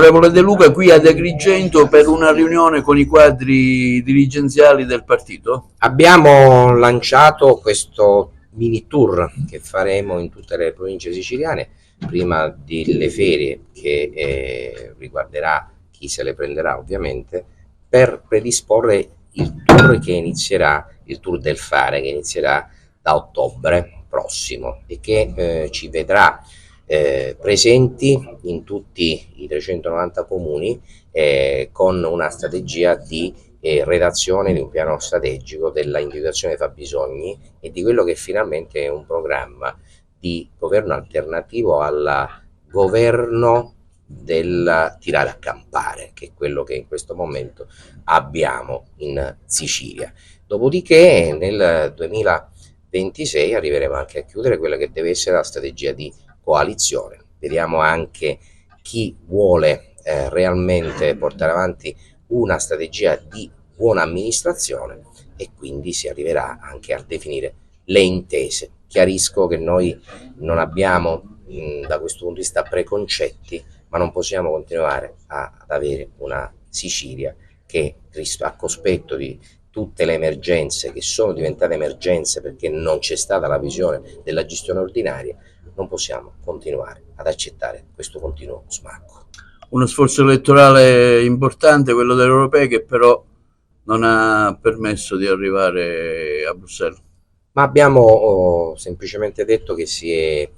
Onorevole De Luca, qui ad Agrigento per una riunione con i quadri dirigenziali del partito? Abbiamo lanciato questo mini tour che faremo in tutte le province siciliane prima delle ferie che riguarderà chi se le prenderà ovviamente, per predisporre il tour del fare che inizierà da ottobre prossimo e che ci vedrà presenti in tutti i 390 comuni con una strategia di redazione di un piano strategico della individuazione dei fabbisogni e di quello che finalmente è un programma di governo alternativo al governo del tirare a campare, che è quello che in questo momento abbiamo in Sicilia. Dopodiché nel 2026 arriveremo anche a chiudere quella che deve essere la strategia di coalizione. Vediamo anche chi vuole realmente portare avanti una strategia di buona amministrazione e quindi si arriverà anche a definire le intese. Chiarisco che noi non abbiamo da questo punto di vista preconcetti, ma non possiamo continuare ad avere una Sicilia che a cospetto di tutte le emergenze che sono diventate emergenze perché non c'è stata la visione della gestione ordinaria, non possiamo continuare ad accettare questo continuo smacco. Uno sforzo elettorale importante, quello delle europee, che però non ha permesso di arrivare a Bruxelles. Ma abbiamo semplicemente detto che si è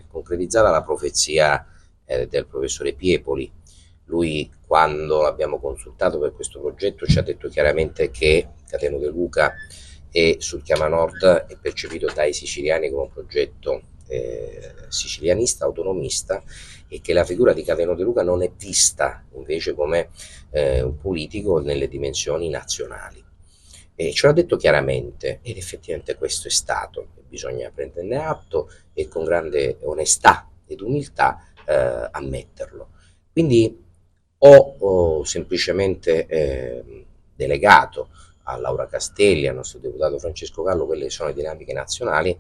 concretizzata la profezia del professore Piepoli. Lui, quando l'abbiamo consultato per questo progetto, ci ha detto chiaramente che Cateno De Luca e sul Chiama Nord è percepito dai siciliani come un progetto sicilianista, autonomista, e che la figura di Cateno De Luca non è vista invece come un politico nelle dimensioni nazionali. E ce l'ha detto chiaramente ed effettivamente questo è stato, bisogna prenderne atto e con grande onestà ed umiltà ammetterlo. Quindi ho semplicemente delegato a Laura Castelli, al nostro deputato Francesco Gallo, quelle sono le dinamiche nazionali.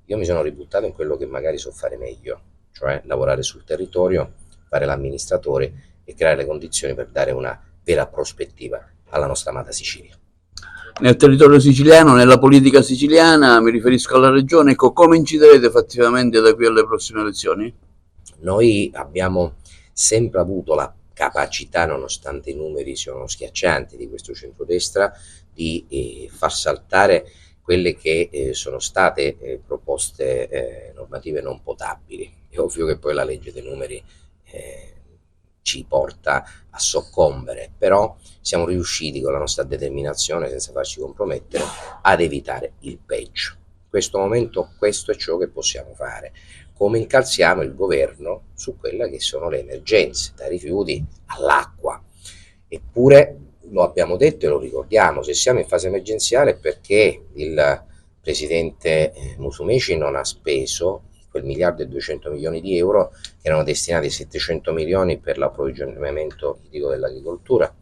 Io mi sono ributtato in quello che magari so fare meglio, cioè lavorare sul territorio, fare l'amministratore e creare le condizioni per dare una vera prospettiva alla nostra amata Sicilia. Nel territorio siciliano, nella politica siciliana, mi riferisco alla regione, ecco, come inciderete fattivamente da qui alle prossime elezioni? Noi abbiamo sempre avuto la capacità, nonostante i numeri siano schiaccianti di questo centrodestra, di far saltare quelle che sono state proposte normative non potabili. È ovvio che poi la legge dei numeri ci porta a soccombere, però siamo riusciti con la nostra determinazione, senza farci compromettere, ad evitare il peggio. In questo momento questo è ciò che possiamo fare. Come incalziamo il governo su quelle che sono le emergenze, dai rifiuti all'acqua. Eppure lo abbiamo detto e lo ricordiamo, se siamo in fase emergenziale è perché il presidente Musumeci non ha speso quel 1.200.000.000 di euro che erano destinati ai 700 milioni per l'approvvigionamento idrico dell'agricoltura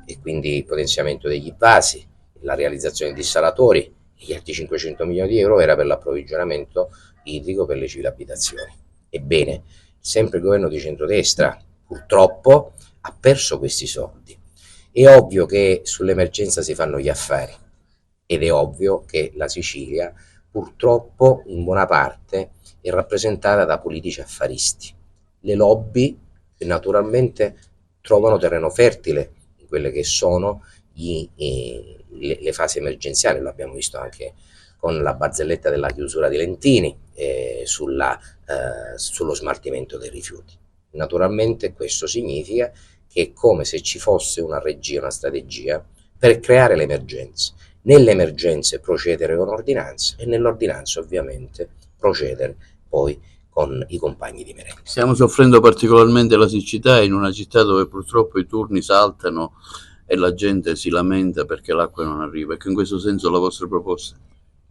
e quindi il potenziamento degli vasi, la realizzazione di dissalatori, e gli altri 500 milioni di euro era per l'approvvigionamento idrico per le civili abitazioni. Ebbene, sempre il governo di centrodestra purtroppo ha perso questi soldi. È ovvio che sull'emergenza si fanno gli affari ed è ovvio che la Sicilia purtroppo in buona parte è rappresentata da politici affaristi. Le lobby naturalmente trovano terreno fertile in quelle che sono le fasi emergenziali, lo abbiamo visto anche con la barzelletta della chiusura di Lentini sullo smaltimento dei rifiuti. Naturalmente questo significa che è come se ci fosse una regia, una strategia per creare le emergenze. Nelle emergenze procedere con ordinanze e nell'ordinanza ovviamente procedere poi con i compagni di merenda. Stiamo soffrendo particolarmente la siccità in una città dove purtroppo i turni saltano e la gente si lamenta perché l'acqua non arriva. Ecco, in questo senso la vostra proposta?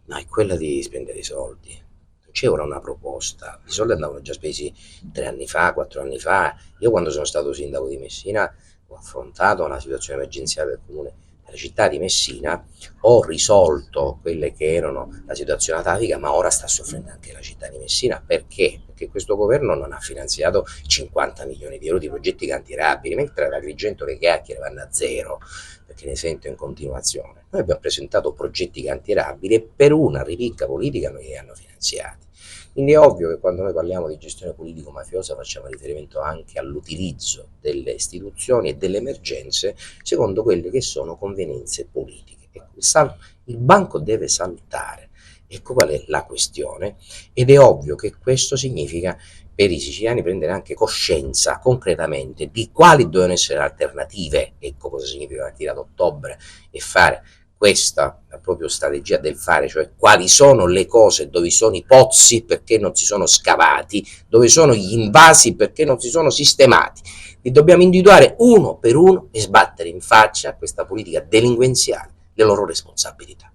No, è quella di spendere i soldi. Non c'è ora una proposta. I soldi andavano già spesi 3 anni fa, 4 anni fa. Io quando sono stato sindaco di Messina ho affrontato una situazione emergenziale del comune nella città di Messina ho risolto quelle che erano la situazione atavica, ma ora sta soffrendo anche la città di Messina. Perché? Perché questo governo non ha finanziato 50 milioni di euro di progetti cantierabili, mentre ad Agrigento le chiacchiere vanno a zero, perché ne sento in continuazione. Noi abbiamo presentato progetti cantierabili e per una ripicca politica non li hanno finanziati. Quindi è ovvio che quando noi parliamo di gestione politico-mafiosa facciamo riferimento anche all'utilizzo delle istituzioni e delle emergenze secondo quelle che sono convenienze politiche. Il banco deve saltare. Ecco qual è la questione, ed è ovvio che questo significa per i siciliani prendere anche coscienza concretamente di quali devono essere le alternative. Ecco cosa significa partire ad ottobre e fare questa proprio strategia del fare, cioè quali sono le cose, dove sono i pozzi perché non si sono scavati, dove sono gli invasi perché non si sono sistemati. Li dobbiamo individuare uno per uno e sbattere in faccia a questa politica delinquenziale le loro responsabilità.